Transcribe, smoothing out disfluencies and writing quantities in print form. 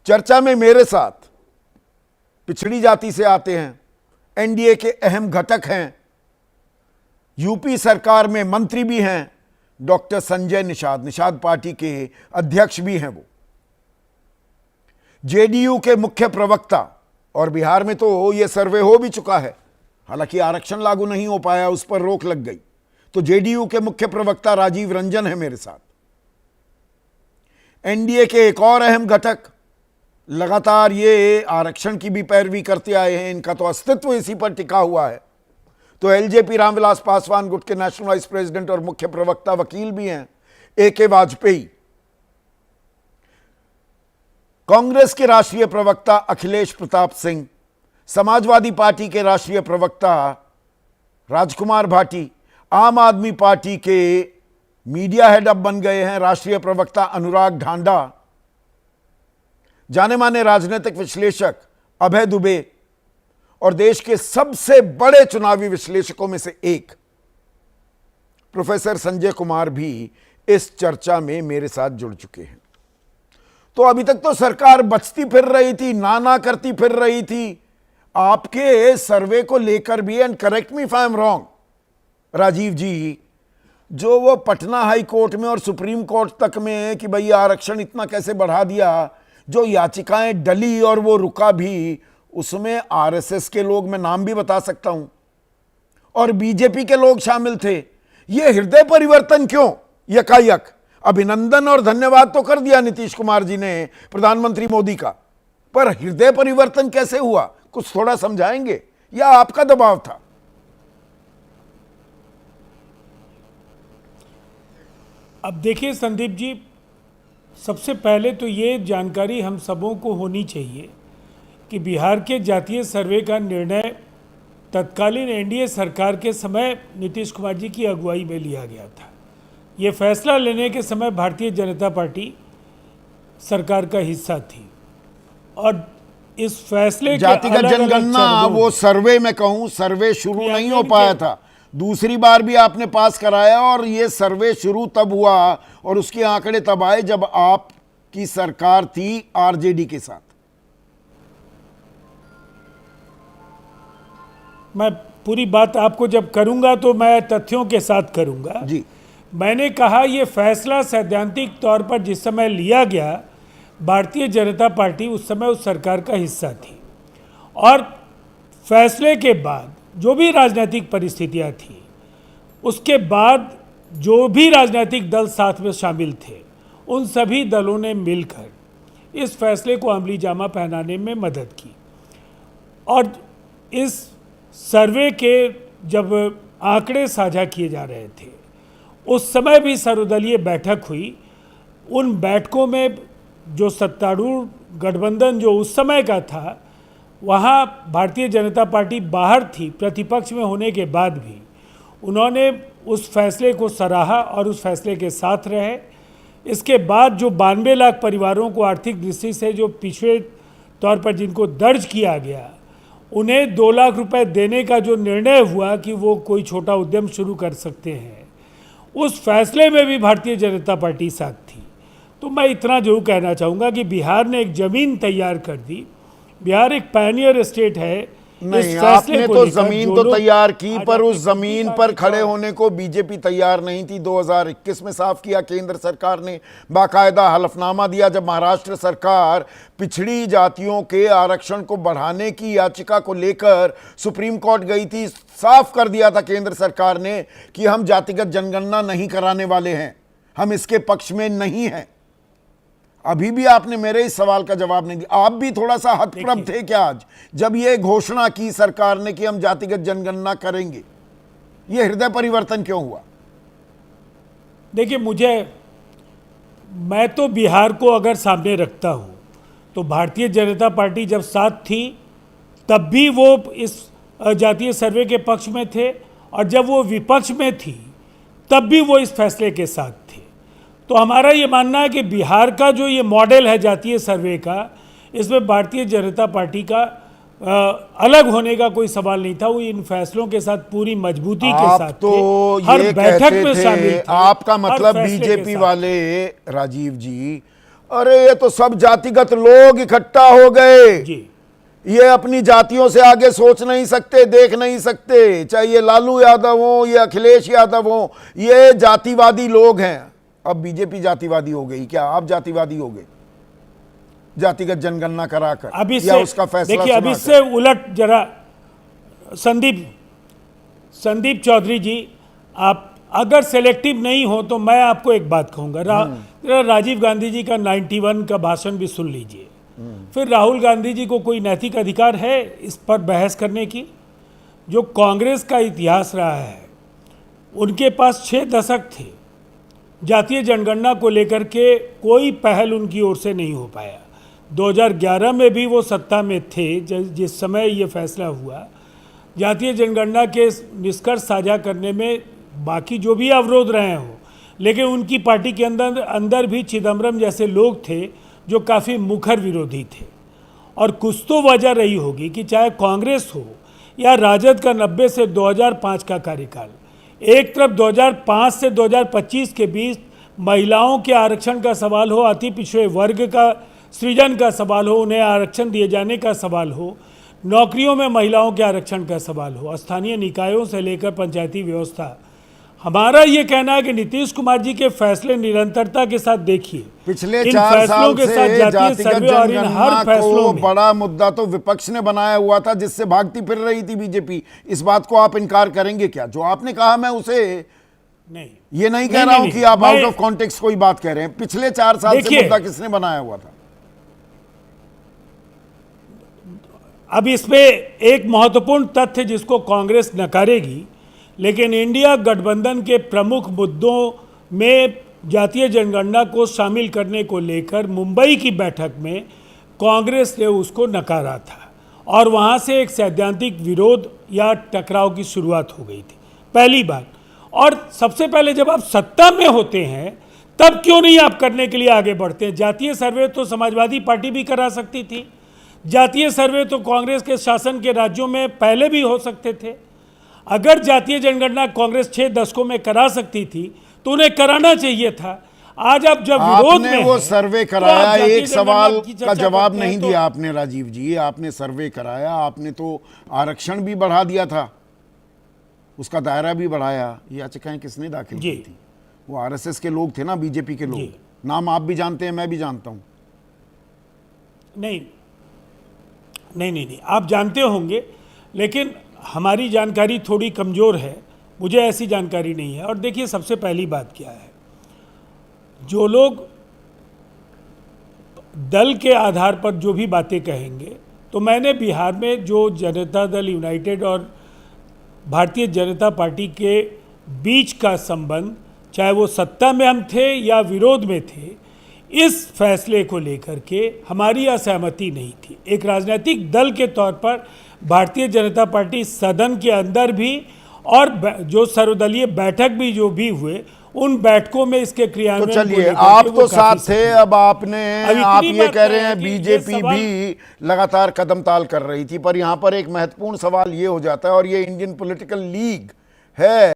चर्चा में मेरे साथ पिछड़ी जाति से आते हैं, एनडीए के अहम घटक हैं, यूपी सरकार में मंत्री भी हैं, डॉक्टर संजय निषाद, निषाद पार्टी के अध्यक्ष भी हैं वो, जेडीयू के मुख्य प्रवक्ता, और बिहार में तो ये सर्वे हो भी चुका है, हालांकि आरक्षण लागू नहीं हो पाया, उस पर रोक लग गई, तो जेडीयू के मुख्य प्रवक्ता राजीव रंजन है मेरे साथ। एनडीए के एक और अहम घटक, लगातार ये आरक्षण की भी पैरवी करते आए हैं, इनका तो अस्तित्व इसी पर टिका हुआ है, तो एलजेपी रामविलास पासवान, गुट के नेशनल वाइस प्रेसिडेंट और मुख्य प्रवक्ता, वकील भी हैं, ए.के. वाजपेयी। कांग्रेस के राष्ट्रीय प्रवक्ता अखिलेश प्रताप सिंह, समाजवादी पार्टी के राष्ट्रीय प्रवक्ता राजकुमार भाटी, आम आदमी पार्टी के मीडिया हेड अब बन गए हैं राष्ट्रीय प्रवक्ता अनुराग ढांडा, जाने माने राजनीतिक विश्लेषक अभय दुबे, और देश के सबसे बड़े चुनावी विश्लेषकों में से एक प्रोफेसर संजय कुमार भी इस चर्चा में मेरे साथ जुड़ चुके हैं। तो अभी तक तो सरकार बचती फिर रही थी, नाना करती फिर रही थी, आपके सर्वे को लेकर भी, and correct me if I am wrong Rajiv ji, जो वो पटना हाई कोर्ट में और सुप्रीम कोर्ट तक में कि भाई आरक्षण इतना कैसे बढ़ा दिया, जो याचिकाएं डली और वो रुका भी, उसमें आरएसएस के लोग, मैं नाम भी बता सकता हूं, और बीजेपी के लोग शामिल थे। ये हृदय परिवर्तन क्यों? यकायक अभिनंदन और धन्यवाद तो कर दिया नीतीश कुमार जी ने प्रधानमंत्री मोदी का, पर हृदय परिवर्तन कैसे हुआ, कुछ थोड़ा समझाएंगे, या आपका दबाव था? अब देखिए संदीप जी, सबसे पहले तो ये जानकारी हम सबों को होनी चाहिए कि बिहार के जातीय सर्वे का निर्णय तत्कालीन एनडीए सरकार के समय नीतीश कुमार जी की अगुवाई में लिया गया था। ये फैसला लेने के समय भारतीय जनता पार्टी सरकार का हिस्सा थी, और इस फैसले के जातिगत जनगणना, वो सर्वे में कहूं, सर्वे शुरू नहीं हो पाया था, दूसरी बार भी आपने पास कराया, और ये सर्वे शुरू तब हुआ और उसके आंकड़े तब आए जब आपकी सरकार थी आरजेडी के साथ। मैं पूरी बात आपको जब करूंगा तो मैं तथ्यों के साथ करूंगा जी। मैंने कहा ये फैसला सैद्धांतिक तौर पर जिस समय लिया गया, भारतीय जनता पार्टी उस समय उस सरकार का हिस्सा थी, और फैसले के बाद जो भी राजनीतिक परिस्थितियां थी, उसके बाद जो भी राजनीतिक दल साथ में शामिल थे, उन सभी दलों ने मिलकर इस फैसले को अमली जामा पहनाने में मदद की। और इस सर्वे के जब आंकड़े साझा किए जा रहे थे, उस समय भी सर्वदलीय बैठक हुई। उन बैठकों में जो सत्तारूढ़ गठबंधन जो उस समय का था, वहाँ भारतीय जनता पार्टी बाहर थी, प्रतिपक्ष में होने के बाद भी उन्होंने उस फैसले को सराहा और उस फैसले के साथ रहे। इसके बाद जो 92 लाख परिवारों को आर्थिक दृष्टि से जो पिछड़े तौर पर जिनको दर्ज किया गया, उन्हें 2 लाख रुपए देने का जो निर्णय हुआ कि वो कोई छोटा उद्यम शुरू कर सकते हैं, उस फैसले में भी भारतीय जनता पार्टी साथ थी। तो मैं इतना जरूर कहना चाहूँगा कि बिहार ने एक ज़मीन तैयार कर दी। बिहार एक पायनियर स्टेट है। नहीं, आपने तो जमीन तो तैयार की, पर उस जमीन पर खड़े होने को बीजेपी तैयार नहीं थी। 2021 में साफ किया केंद्र सरकार ने, बाकायदा हलफनामा दिया जब महाराष्ट्र सरकार पिछड़ी जातियों के आरक्षण को बढ़ाने की याचिका को लेकर सुप्रीम कोर्ट गई थी। साफ कर दिया था केंद्र सरकार ने कि हम जातिगत जनगणना नहीं कराने वाले हैं, हम इसके पक्ष में नहीं हैं। अभी भी आपने मेरे इस सवाल का जवाब नहीं दिया। आप भी थोड़ा सा हतप्रभ थे क्या आज जब ये घोषणा की सरकार ने कि हम जातिगत जनगणना करेंगे? ये हृदय परिवर्तन क्यों हुआ? देखिए, मैं तो बिहार को अगर सामने रखता हूं तो भारतीय जनता पार्टी जब साथ थी तब भी वो इस जातीय सर्वे के पक्ष में थे, और जब वो विपक्ष में थी तब भी वो इस फैसले के साथ थे। तो हमारा ये मानना है कि बिहार का जो ये मॉडल है जातीय सर्वे का, इसमें भारतीय जनता पार्टी का अलग होने का कोई सवाल नहीं था। वो इन फैसलों के साथ पूरी मजबूती के साथ तो हर ये बैठक में शामिल थे। आपका मतलब बीजेपी वाले राजीव जी अरे ये तो सब जातिगत लोग इकट्ठा हो गए, जी ये अपनी जातियों से आगे सोच नहीं सकते, देख नहीं सकते, चाहे ये लालू यादव हो, ये अखिलेश यादव हो, ये जातिवादी लोग हैं। अब बीजेपी जातिवादी हो गई क्या? आप जातिवादी हो गए जातिगत जनगणना कराकर अब या इससे उसका फैसला देखिए, अब सुनाकर? इससे उलट जरा संदीप चौधरी जी, आप अगर सेलेक्टिव नहीं हो तो मैं आपको एक बात कहूंगा। जरा राजीव गांधी जी का 91 का भाषण भी सुन लीजिए। फिर राहुल गांधी जी को कोई नैतिक अधिकार है इस पर बहस करने की? जो कांग्रेस का इतिहास रहा है, उनके पास 6 दशक थे, जातीय जनगणना को लेकर के कोई पहल उनकी ओर से नहीं हो पाया। 2011 में भी वो सत्ता में थे जिस समय ये फैसला हुआ। जातीय जनगणना के निष्कर्ष साझा करने में बाकी जो भी अवरोध रहे हों, लेकिन उनकी पार्टी के अंदर भी चिदम्बरम जैसे लोग थे जो काफ़ी मुखर विरोधी थे। और कुछ तो वजह रही होगी कि चाहे कांग्रेस हो या राजद का 90 से 2005 का कार्यकाल, एक तरफ 2005 से 2025 के बीच महिलाओं के आरक्षण का सवाल हो, अति पिछड़े वर्ग का सृजन का सवाल हो, उन्हें आरक्षण दिए जाने का सवाल हो, नौकरियों में महिलाओं के आरक्षण का सवाल हो, स्थानीय निकायों से लेकर पंचायती व्यवस्था। हमारा ये कहना है कि नीतीश कुमार जी के फैसले निरंतरता के साथ देखिए, पिछले इन 4 फैसलों साल के से साथ जातीय जातिगत सर्वे और इन हर जनगणना फैसलों को में बड़ा मुद्दा तो विपक्ष ने बनाया हुआ था, जिससे भागती फिर रही थी बीजेपी। इस बात को आप इनकार करेंगे क्या? जो आपने कहा मैं उसे नहीं, ये नहीं कह रहा हूं कि आप आउट ऑफ कॉन्टेक्स्ट कोई बात कह रहे हैं। पिछले 4 साल से मुद्दा किसने बनाया हुआ था? अब इसमें एक महत्वपूर्ण तथ्य जिसको कांग्रेस नकारेगी, लेकिन इंडिया गठबंधन के प्रमुख मुद्दों में जातीय जनगणना को शामिल करने को लेकर मुंबई की बैठक में कांग्रेस ने उसको नकारा था और वहां से एक सैद्धांतिक विरोध या टकराव की शुरुआत हो गई थी, पहली बात। और सबसे पहले जब आप सत्ता में होते हैं तब क्यों नहीं आप करने के लिए आगे बढ़ते हैं? जातीय सर्वे तो समाजवादी पार्टी भी करा सकती थी, जातीय सर्वे तो कांग्रेस के शासन के राज्यों में पहले भी हो सकते थे। अगर जातीय जनगणना कांग्रेस 6 दशकों में करा सकती थी तो उन्हें कराना चाहिए था। आज आप जब विरोध में वो सर्वे कराया, तो एक सवाल का जवाब करते हैं नहीं दिया आपने राजीव जी। आपने सर्वे कराया, आपने तो आरक्षण भी बढ़ा दिया था, उसका दायरा भी बढ़ाया। ये याचिकाएं किसने दाखिल की थी? वो आरएसएस के लोग थे ना, बीजेपी के लोग। नाम आप भी जानते हैं, मैं भी जानता हूं। नहीं, आप जानते होंगे, लेकिन हमारी जानकारी थोड़ी कमज़ोर है, मुझे ऐसी जानकारी नहीं है। और देखिए, सबसे पहली बात क्या है, जो लोग दल के आधार पर जो भी बातें कहेंगे, तो मैंने बिहार में जो जनता दल यूनाइटेड और भारतीय जनता पार्टी के बीच का संबंध, चाहे वो सत्ता में हम थे या विरोध में थे, इस फैसले को लेकर के हमारी असहमति नहीं थी। एक राजनीतिक दल के तौर पर भारतीय जनता पार्टी सदन के अंदर भी और जो सर्वदलीय बैठक भी जो भी हुए, उन बैठकों में इसके क्रियान्वयन तो चलिए, आप तो साथ थे। अब आप ये कह रहे हैं बीजेपी भी लगातार कदम ताल कर रही थी, पर यहां पर एक महत्वपूर्ण सवाल ये हो जाता है, और ये इंडियन पॉलिटिकल लीग है